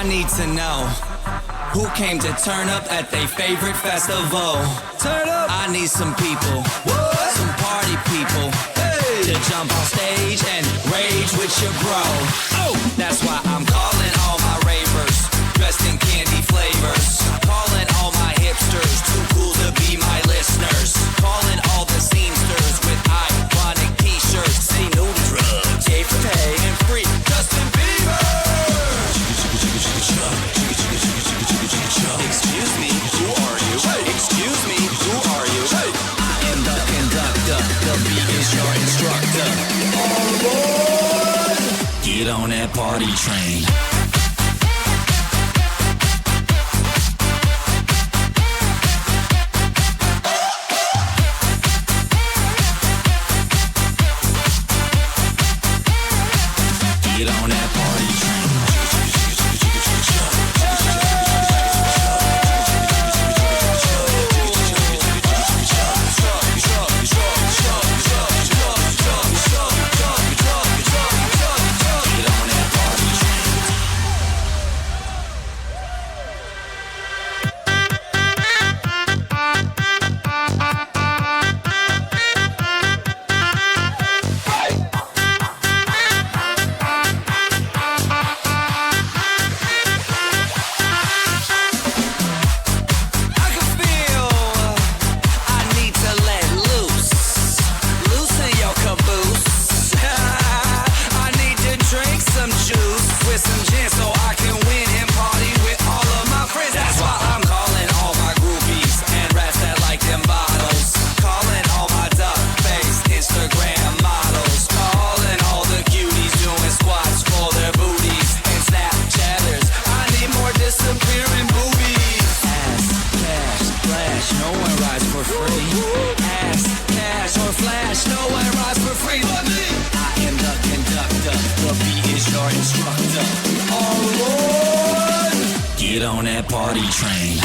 need to know who came to turn up at their favorite festival. Turn up. I need some people, what? Some party people, hey, to jump on stage and rage with your bro. Oh, that's why I'm calling all my ravers, dressed in candy flavors. Calling all my hipsters, too cool to be my listeners. Calling all the scenesters with iconic t-shirts. Say no to drugs, pay for pay, and free Justin Bieber. Excuse me, who are you? Excuse me, who are you? I am the conductor, the beat is your instructor. All aboard! Get on that party train. Get on that party train. Get on that party train.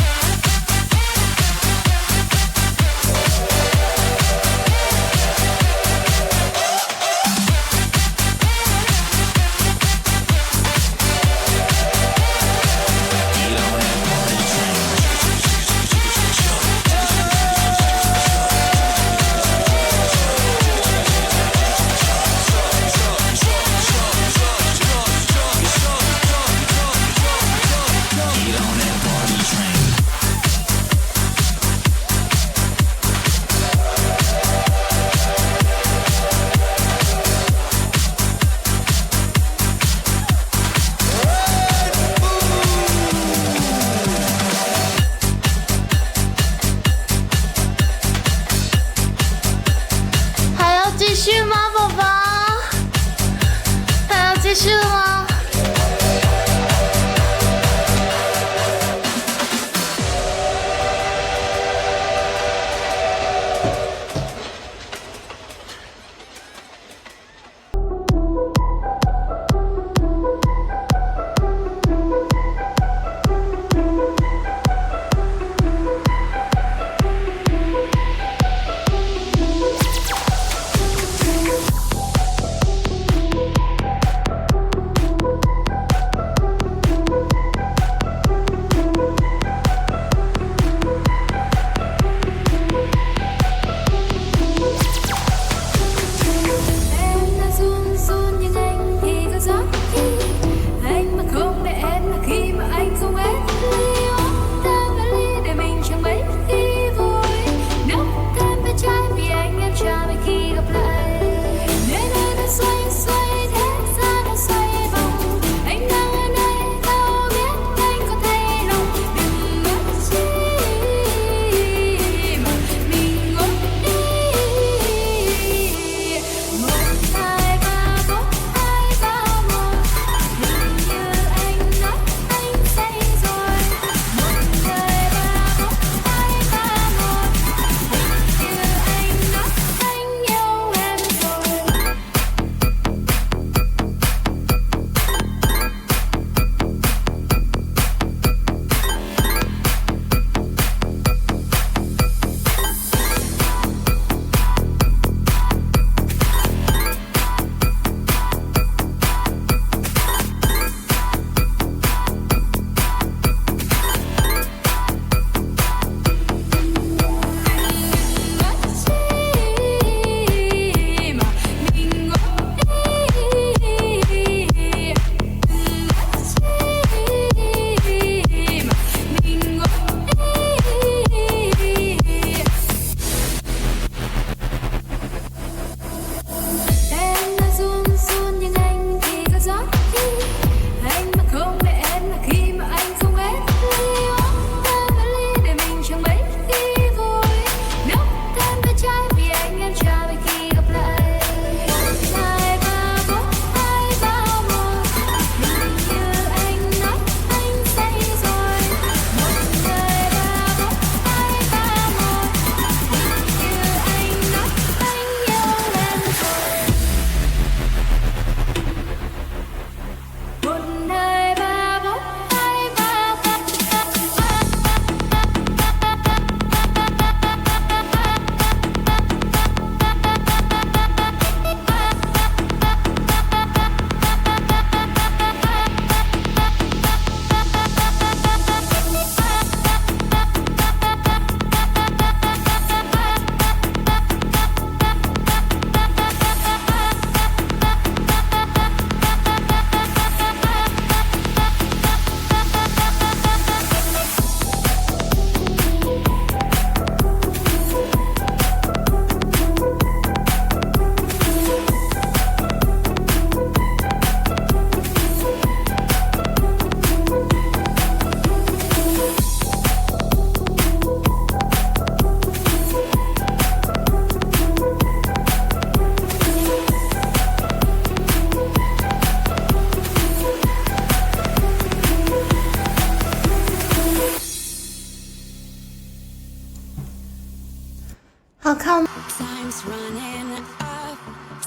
Time's running up,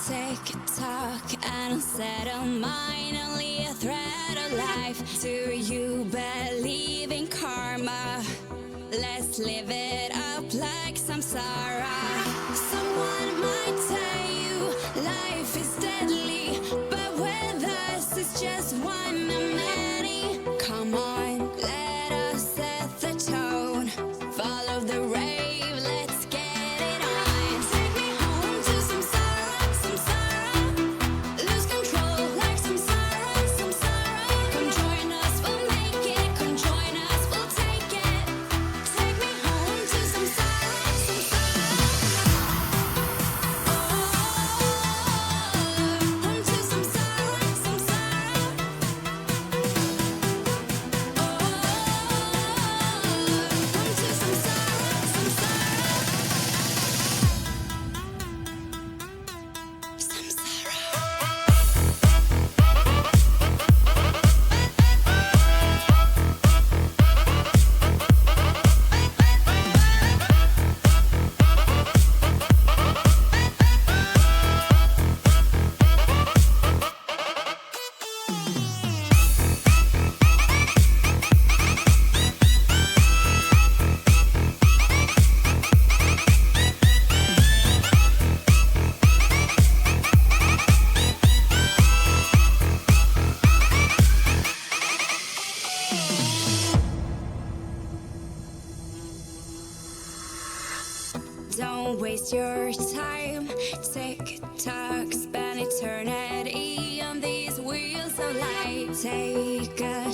tick-tock, and unsettled mind, only a thread of life. Do you believe in karma? Let's live it up like samsara. Someone might tell you life is deadly, but with us it's just one of many. Come on, let us set the tone. Follow the rave, let's get it on. Take me home to samsara, samsara. Lose control like samsara, samsara. Come join us, we'll make it. Come join us, we'll take it. Take me home to samsara, samsara. Home to samsara, samsara. Home to samsara, samsara. Don't waste your time. Tick-tock, spend eternity on these wheels of light. Take a